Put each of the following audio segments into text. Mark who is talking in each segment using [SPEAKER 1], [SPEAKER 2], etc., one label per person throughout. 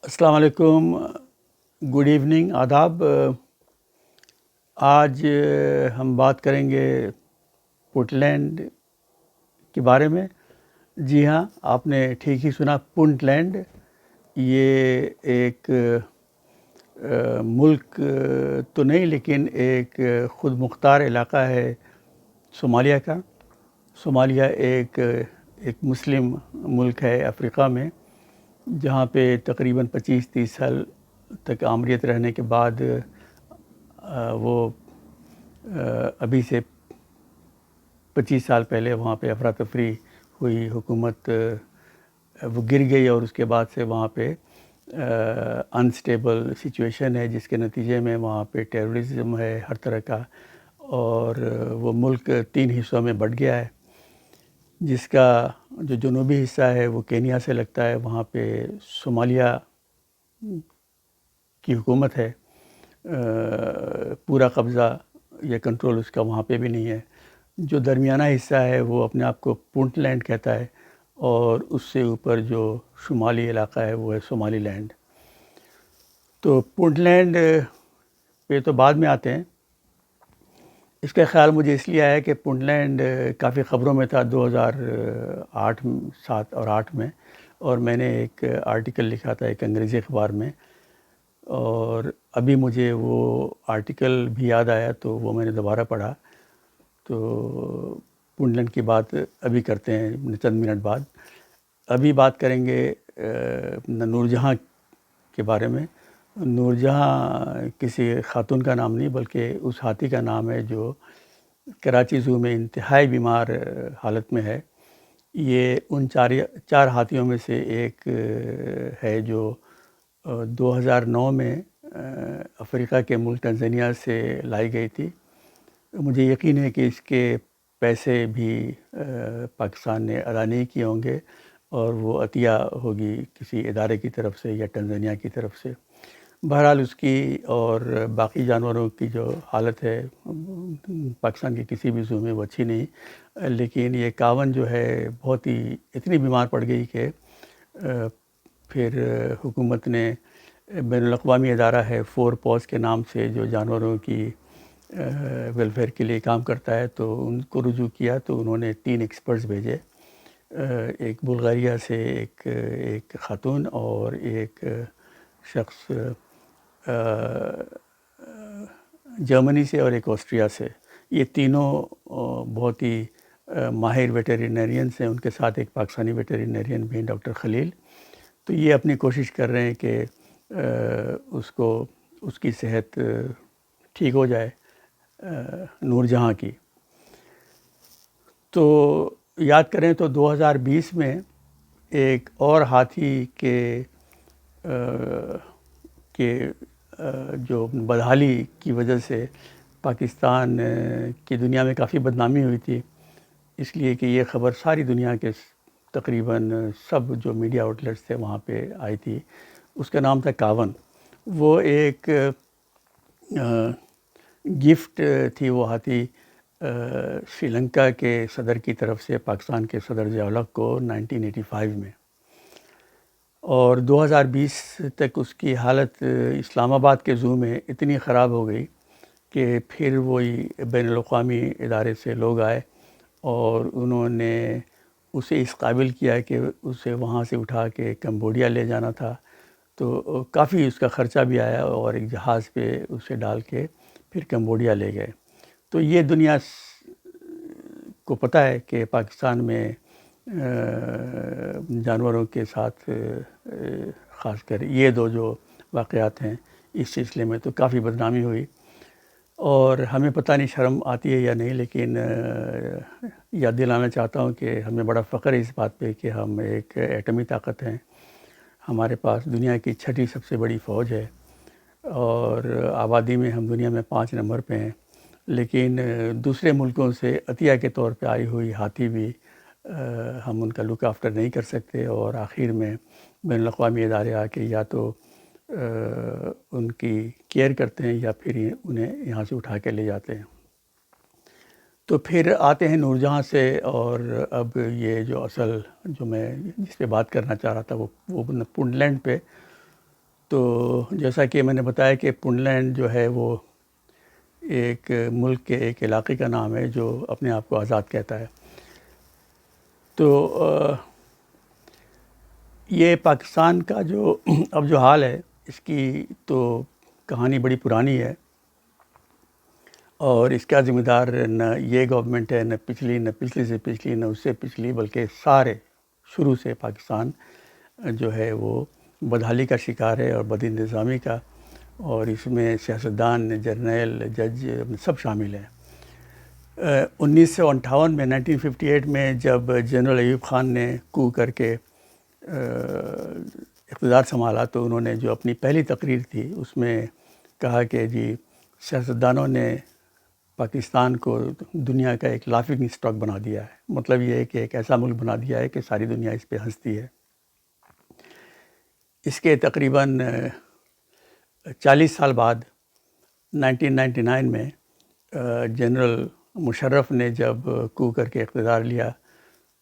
[SPEAKER 1] السلام علیکم، good evening, آداب۔ آج ہم بات کریں گے پونٹلینڈ کے بارے میں۔ جی ہاں، آپ نے ٹھیک ہی سنا، پونٹلینڈ یہ ایک ملک تو نہیں لیکن ایک خود مختار علاقہ ہے صومالیہ کا۔ صومالیہ ایک مسلم ملک ہے افریقہ میں، جہاں پہ تقریباً 25-30 سال تک آمریت رہنے کے بعد وہ ابھی سے 25 سال پہلے وہاں پہ افراتفری ہوئی، حکومت وہ گر گئی اور اس کے بعد سے وہاں پہ انسٹیبل سچویشن ہے، جس کے نتیجے میں وہاں پہ ٹیررزم ہے ہر طرح کا، اور وہ ملک 3 حصوں میں بٹ گیا ہے، جس کا جو جنوبی حصہ ہے وہ کینیا سے لگتا ہے، وہاں پہ صومالیہ کی حکومت ہے، پورا قبضہ یا کنٹرول اس کا وہاں پہ بھی نہیں ہے۔ جو درمیانہ حصہ ہے وہ اپنے آپ کو پونٹلینڈ کہتا ہے، اور اس سے اوپر جو شمالی علاقہ ہے وہ ہے صومالی لینڈ۔ تو پونٹلینڈ پہ تو بعد میں آتے ہیں۔ اس کا خیال مجھے اس لیے آیا کہ پونٹلینڈ کافی خبروں میں تھا 2008، 7 اور 8 میں، اور میں نے ایک آرٹیکل لکھا تھا ایک انگریزی اخبار میں، اور ابھی مجھے وہ آرٹیکل بھی یاد آیا تو وہ میں نے دوبارہ پڑھا۔ تو پونٹلینڈ کی بات ابھی کرتے ہیں چند منٹ بعد۔ ابھی بات کریں گے نور جہاں کے بارے میں۔ نور جہاں کسی خاتون کا نام نہیں بلکہ اس ہاتھی کا نام ہے جو کراچی زو میں انتہائی بیمار حالت میں ہے۔ یہ ان 4 ہاتھیوں میں سے ایک ہے جو 2009 میں افریقہ کے ملک تنزانیہ سے لائی گئی تھی۔ مجھے یقین ہے کہ اس کے پیسے بھی پاکستان نے ادا نہیں کیے ہوں گے، اور وہ عطیہ ہوگی کسی ادارے کی طرف سے یا تنزانیہ کی طرف سے۔ بہرحال اس کی اور باقی جانوروں کی جو حالت ہے پاکستان کے کسی بھی زو میں وہ اچھی نہیں، لیکن یہ کاون جو ہے بہت ہی اتنی بیمار پڑ گئی کہ پھر حکومت نے بین الاقوامی ادارہ ہے 4 پاز کے نام سے جو جانوروں کی ویلفیئر کے لیے کام کرتا ہے، تو ان کو رجوع کیا، تو انہوں نے 3 ایکسپرٹس بھیجے، ایک بلغاریہ سے ایک خاتون اور ایک شخص جرمنی سے اور ایک آسٹریا سے۔ یہ تینوں بہت ہی ماہر ویٹرینرینس ہیں، ان کے ساتھ ایک پاکستانی ویٹرینرین بھی ڈاکٹر خلیل۔ تو یہ اپنی کوشش کر رہے ہیں کہ اس کی صحت ٹھیک ہو جائے، نور جہاں کی۔ تو یاد کریں تو 2020 میں ایک اور ہاتھی کے جو بدحالی کی وجہ سے پاکستان کی دنیا میں کافی بدنامی ہوئی تھی، اس لیے کہ یہ خبر ساری دنیا کے تقریباً سب جو میڈیا آؤٹلیٹس تھے وہاں پہ آئی تھی۔ اس کا نام تھا کاون۔ وہ ایک گفٹ تھی وہ ہاتھی سری لنکا کے صدر کی طرف سے پاکستان کے صدر ضیاء الحق کو 1985 میں، اور 2020 تک اس کی حالت اسلام آباد کے زو میں اتنی خراب ہو گئی کہ پھر وہی بین الاقوامی ادارے سے لوگ آئے اور انہوں نے اسے اس قابل کیا کہ اسے وہاں سے اٹھا کے کمبوڈیا لے جانا تھا۔ تو کافی اس کا خرچہ بھی آیا، اور ایک جہاز پہ اسے ڈال کے پھر کمبوڈیا لے گئے۔ تو یہ دنیا کو پتہ ہے کہ پاکستان میں جانوروں کے ساتھ خاص کر یہ 2 جو واقعات ہیں اس سلسلے میں تو کافی بدنامی ہوئی، اور ہمیں پتہ نہیں شرم آتی ہے یا نہیں، لیکن یاد دلانا چاہتا ہوں کہ ہمیں بڑا فخر ہے اس بات پہ کہ ہم ایک ایٹمی طاقت ہیں، ہمارے پاس دنیا کی 6ٹھی سب سے بڑی فوج ہے، اور آبادی میں ہم دنیا میں 5 نمبر پہ ہیں، لیکن دوسرے ملکوں سے عطیہ کے طور پہ آئی ہوئی ہاتھی بھی ہم ان کا لک آفٹر نہیں کر سکتے، اور آخر میں بین الاقوامی ادارے آ کے یا تو ان کی کیئر کرتے ہیں یا پھر انہیں یہاں سے اٹھا کے لے جاتے ہیں۔ تو پھر آتے ہیں نور جہاں سے، اور اب یہ جو اصل جو میں جس پہ بات کرنا چاہ رہا تھا وہ پونٹلینڈ پہ۔ تو جیسا کہ میں نے بتایا کہ پونٹ لینڈ جو ہے وہ ایک ملک کے ایک علاقے کا نام ہے جو اپنے آپ کو آزاد کہتا ہے. تو یہ پاکستان کا جو اب جو حال ہے اس کی تو کہانی بڑی پرانی ہے، اور اس کا ذمہ دار نہ یہ گورنمنٹ ہے، نہ پچھلی سے پچھلی، نہ اس سے پچھلی، بلکہ سارے شروع سے پاکستان جو ہے وہ بدحالی کا شکار ہے اور بد انتظامی کا، اور اس میں سیاستدان، جرنیل، جج سب شامل ہیں. 1958 میں 1958 میں جب جنرل ایوب خان نے کو کر کے اقتدار سنبھالا تو انہوں نے جو اپنی پہلی تقریر تھی اس میں کہا کہ جی سیاستدانوں نے پاکستان کو دنیا کا ایک لافنگ اسٹاک بنا دیا ہے. مطلب یہ ہے کہ ایک ایسا ملک بنا دیا ہے کہ ساری دنیا اس پہ ہنستی ہے. اس کے تقریباً 40 سال بعد 1999 میں جنرل مشرف نے جب کو کر کے اقتدار لیا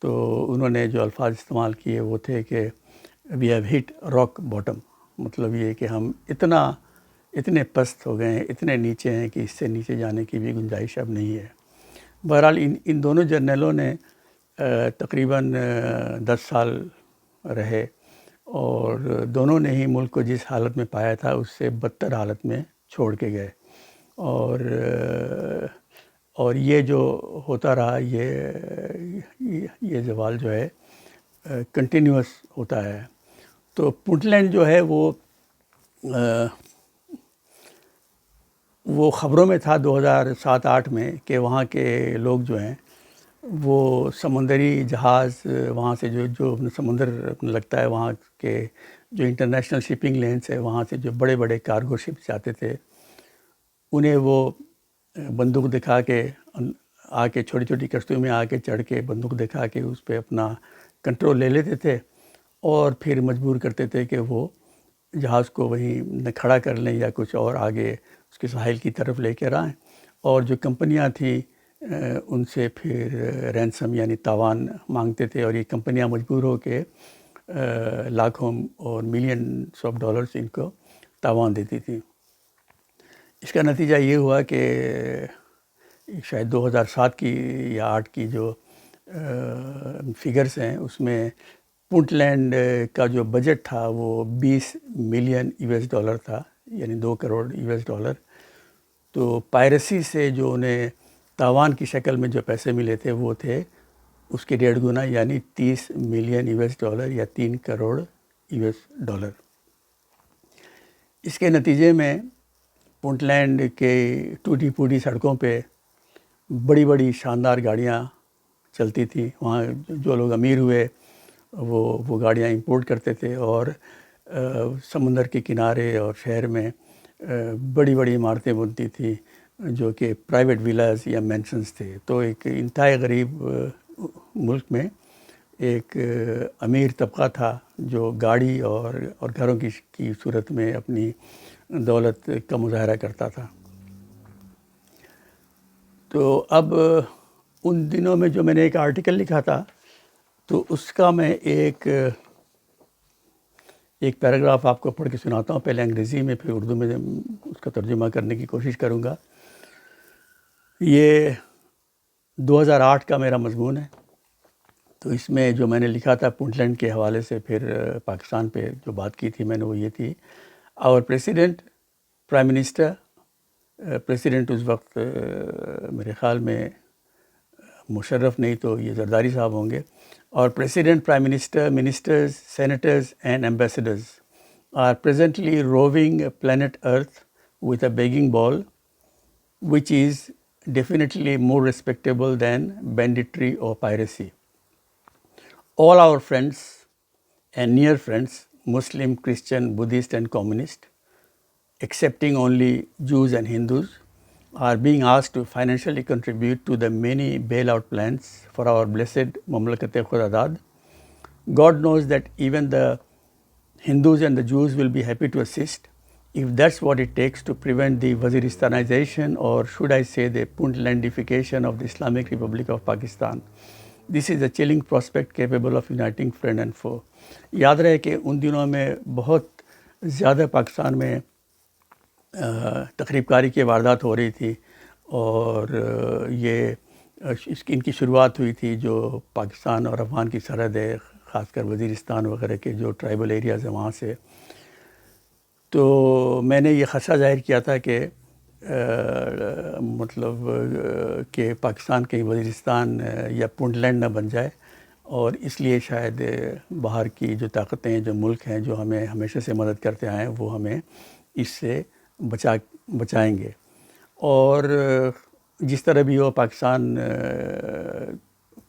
[SPEAKER 1] تو انہوں نے جو الفاظ استعمال کیے وہ تھے کہ we have hit rock bottom. مطلب یہ کہ ہم اتنے پست ہو گئے ہیں، اتنے نیچے ہیں کہ اس سے نیچے جانے کی بھی گنجائش اب نہیں ہے. بہرحال ان دونوں جرنیلوں نے تقریباً 10 سال رہے، اور دونوں نے ہی ملک کو جس حالت میں پایا تھا اس سے بدتر حالت میں چھوڑ کے گئے. اور یہ جو ہوتا رہا، یہ زوال جو ہے کنٹینیوس ہوتا ہے. تو پونٹ لینڈ جو ہے وہ خبروں میں تھا 2007-08 میں کہ وہاں کے لوگ جو ہیں وہ سمندری جہاز وہاں سے جو سمندر لگتا ہے، وہاں کے جو انٹرنیشنل شپنگ لینس ہے وہاں سے جو بڑے بڑے کارگو شپس جاتے تھے، انہیں وہ بندوق دکھا کے آ کے چھوٹی چھوٹی کشتیوں میں آ کے چڑھ کے بندوق دکھا کے اس پہ اپنا کنٹرول لے لیتے تھے، اور پھر مجبور کرتے تھے کہ وہ جہاز کو وہیں کھڑا کر لیں یا کچھ اور آگے اس کے ساحل کی طرف لے کر آئیں. اور جو کمپنیاں تھیں ان سے پھر رینسم یعنی تاوان مانگتے تھے، اور یہ کمپنیاں مجبور ہو کے لاکھوں اور ملینس آف ڈالرز ان کو تاوان دیتی تھیں. اس کا نتیجہ یہ ہوا کہ شاید 2007 کی یا 2008 کی جو فگرز ہیں اس میں پونٹ لینڈ کا جو بجٹ تھا وہ $20 ملین تھا، یعنی $2 کروڑ. تو پائریسی سے جو انہیں تاوان کی شکل میں جو پیسے ملے تھے وہ تھے اس کے 1.5 گنا، یعنی $30 ملین یا $3 کروڑ. اس کے نتیجے میں پونٹ لینڈ کے ٹوٹی پھوٹی سڑکوں پہ بڑی بڑی شاندار گاڑیاں چلتی تھیں. وہاں جو لوگ امیر ہوئے وہ گاڑیاں امپورٹ کرتے تھے، اور سمندر کے کنارے اور شہر میں بڑی بڑی عمارتیں بنتی تھیں جو کہ پرائیویٹ ویلاز یا مینشنز تھے. تو ایک انتہائی غریب ملک میں ایک امیر طبقہ تھا جو گاڑی اور گھروں کی صورت میں اپنی دولت کا مظاہرہ کرتا تھا. تو اب ان دنوں میں جو میں نے ایک آرٹیکل لکھا تھا تو اس کا میں ایک پیراگراف آپ کو پڑھ کے سناتا ہوں، پہلے انگریزی میں پھر اردو میں اس کا ترجمہ کرنے کی کوشش کروں گا. یہ 2008 کا میرا مضمون ہے. تو اس میں جو میں نے لکھا تھا پونٹ لینڈ کے حوالے سے پھر پاکستان پہ جو بات کی تھی میں نے وہ یہ تھی: آور پریسیڈنٹ، پرائم منسٹر، پریسیڈنٹ اس وقت میرے خیال میں مشرف نہیں تو یہ زرداری صاحب ہوں گے، اور president, prime minister, ministers, senators and ambassadors are presently roving planet Earth with a begging ball, which is definitely more respectable than banditry or piracy. All our friends and near friends, Muslim, Christian, Buddhist and Communist, excepting only Jews and Hindus, are being asked to financially contribute to the many bailout plans for our blessed Mamlakat-e-Khudadad. God knows that even the Hindus and the Jews will be happy to assist if that's what it takes to prevent the Waziristanization, or should I say the Puntlandification of the Islamic Republic of Pakistan. This is a chilling prospect capable of uniting friend and foe. یاد رہے کہ ان دنوں میں بہت زیادہ پاکستان میں تخریب کاری کی واردات ہو رہی تھی، اور یہ ان کی شروعات ہوئی تھی جو پاکستان اور افغان کی سرحد ہے، خاص کر وزیرستان وغیرہ کے جو ٹرائبل ایریاز ہیں وہاں سے. تو میں نے یہ خدشہ ظاہر کیا تھا کہ مطلب کہ پاکستان کہیں وزیرستان یا پونٹ لینڈ نہ بن جائے، اور اس لیے شاید باہر کی جو طاقتیں جو ملک ہیں جو ہمیں ہمیشہ سے مدد کرتے آئے ہیں وہ ہمیں اس سے بچائیں گے. اور جس طرح بھی ہو پاکستان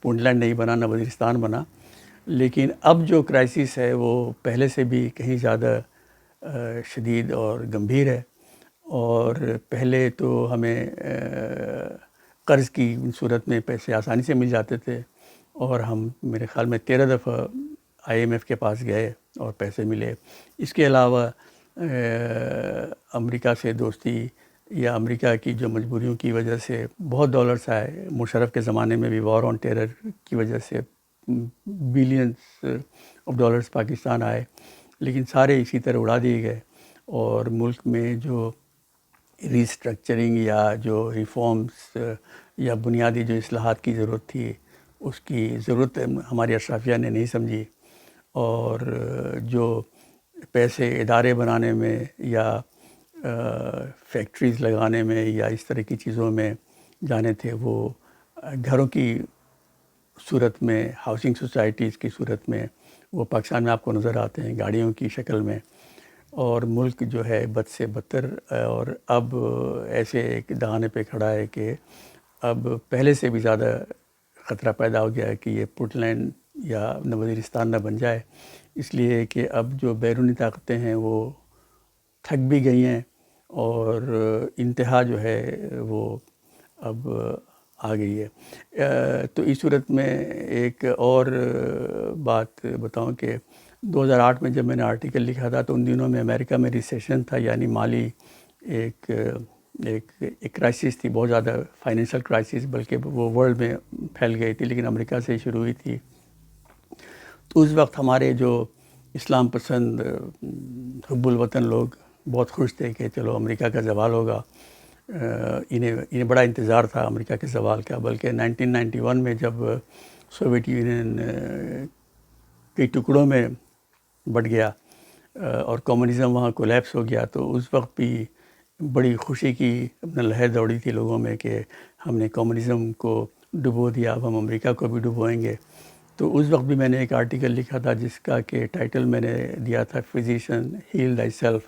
[SPEAKER 1] پونٹ لینڈ نہیں بنا، نہ وزیرستان بنا، لیکن اب جو کرائسس ہے وہ پہلے سے بھی کہیں زیادہ شدید اور گمبھیر ہے. اور پہلے تو ہمیں قرض کی صورت میں پیسے آسانی سے مل جاتے تھے، اور ہم میرے خیال میں 13 دفعہ IMF کے پاس گئے اور پیسے ملے. اس کے علاوہ امریکہ سے دوستی یا امریکہ کی جو مجبوریوں کی وجہ سے بہت ڈالرز آئے. مشرف کے زمانے میں بھی وار آن ٹیرر کی وجہ سے بلینز آف ڈالرز پاکستان آئے، لیکن سارے اسی طرح اڑا دیے گئے. اور ملک میں جو ریسٹرکچرنگ یا جو ریفارمز یا بنیادی جو اصلاحات کی ضرورت تھی، اس کی ضرورت ہماری اشرافیہ نے نہیں سمجھی. اور جو پیسے ادارے بنانے میں یا فیکٹریز لگانے میں یا اس طرح کی چیزوں میں جانے تھے، وہ گھروں کی صورت میں، ہاؤسنگ سوسائٹیز کی صورت میں وہ پاکستان میں آپ کو نظر آتے ہیں، گاڑیوں کی شکل میں. اور ملک جو ہے بد سے بدتر، اور اب ایسے ایک دہانے پہ کھڑا ہے کہ اب پہلے سے بھی زیادہ خطرہ پیدا ہو گیا ہے کہ یہ پونٹ لینڈ یا وزیرستان نہ بن جائے. اس لیے کہ اب جو بیرونی طاقتیں ہیں وہ تھک بھی گئی ہیں، اور انتہا جو ہے وہ اب آ گئی ہے. تو اس صورت میں ایک اور بات بتاؤں کہ 2008 میں جب میں نے آرٹیکل لکھا تھا تو ان دنوں میں امریکہ میں ریسیشن تھا، یعنی مالی ایک کرائسس تھی، بہت زیادہ فائنینشیل کرائسس، بلکہ وہ ورلڈ میں پھیل گئی تھی لیکن امریکہ سے شروع ہوئی تھی. تو اس وقت ہمارے جو اسلام پسند حب الوطن لوگ بہت خوش تھے کہ چلو امریکہ کا زوال ہوگا. انہیں بڑا انتظار تھا امریکہ کے زوال کا. بلکہ 1991 میں جب سوویت یونین کئی ٹکڑوں میں بٹ گیا اور کمیونزم وہاں کولیپس ہو گیا، تو اس وقت بھی بڑی خوشی کی اپنا لہر دوڑی تھی لوگوں میں کہ ہم نے کمیونزم کو ڈبو دیا، اب ہم امریکہ کو بھی ڈبوئیں گے. تو اس وقت بھی میں نے ایک آرٹیکل لکھا تھا جس کا کہ ٹائٹل میں نے دیا تھا فزیشین ہیل تھائی سیلف.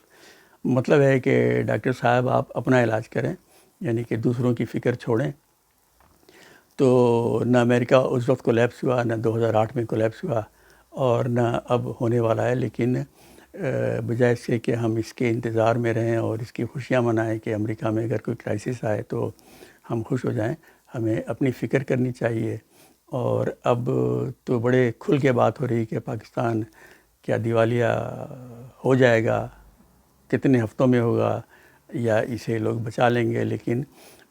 [SPEAKER 1] مطلب ہے کہ ڈاکٹر صاحب آپ اپنا علاج کریں، یعنی کہ دوسروں کی فکر چھوڑیں. تو نہ امریکہ اس وقت کولیپس ہوا، نہ 2008 میں کولیپس ہوا، اور نہ اب ہونے والا ہے. لیکن بجائے اس کے کہ ہم اس کے انتظار میں رہیں اور اس کی خوشیاں منائیں کہ امریکہ میں اگر کوئی کرائسس آئے تو ہم خوش ہو جائیں، ہمیں اپنی فکر کرنی چاہیے. اور اب تو بڑے کھل کے بات ہو رہی کہ پاکستان کیا دیوالیہ ہو جائے گا، کتنے ہفتوں میں ہوگا، یا اسے لوگ بچا لیں گے. لیکن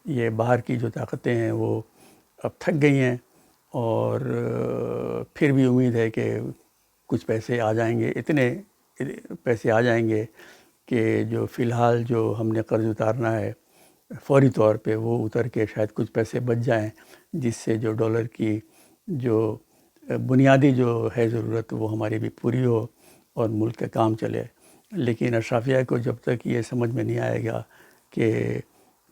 [SPEAKER 1] یہ باہر کی جو طاقتیں ہیں وہ اب تھک گئی ہیں، اور پھر بھی امید ہے کہ کچھ پیسے آ جائیں گے، اتنے پیسے آ جائیں گے کہ جو فی الحال جو ہم نے قرض اتارنا ہے فوری طور پہ وہ اتر کے شاید کچھ پیسے بچ جائیں، جس سے جو ڈالر کی جو بنیادی جو ہے ضرورت وہ ہماری بھی پوری ہو اور ملک کا کام چلے. لیکن اشرافیہ کو جب تک یہ سمجھ میں نہیں آئے گا کہ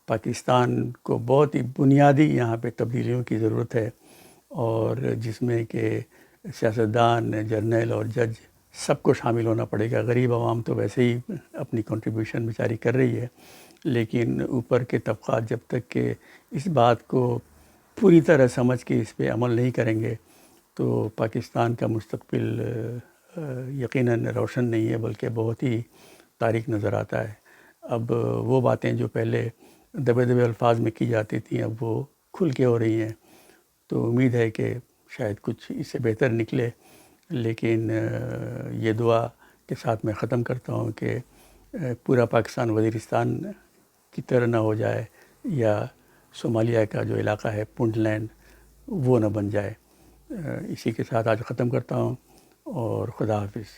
[SPEAKER 1] پاکستان کو بہت ہی بنیادی یہاں پہ تبدیلیوں کی ضرورت ہے، اور جس میں کہ سیاستدان، جرنیل اور جج سب کو شامل ہونا پڑے گا. غریب عوام تو ویسے ہی اپنی کنٹریبیوشن بیچاری کر رہی ہے، لیکن اوپر کے طبقات جب تک کہ اس بات کو پوری طرح سمجھ کے اس پہ عمل نہیں کریں گے تو پاکستان کا مستقبل یقیناً روشن نہیں ہے، بلکہ بہت ہی تاریک نظر آتا ہے. اب وہ باتیں جو پہلے دبے دبے الفاظ میں کی جاتی تھیں اب وہ کھل کے ہو رہی ہیں. تو امید ہے کہ شاید کچھ اس سے بہتر نکلے. لیکن یہ دعا کے ساتھ میں ختم کرتا ہوں کہ پورا پاکستان وزیرستان کی طرح نہ ہو جائے، یا صومالیہ کا جو علاقہ ہے پونٹ لینڈ وہ نہ بن جائے. اسی کے ساتھ آج ختم کرتا ہوں، اور خدا حافظ.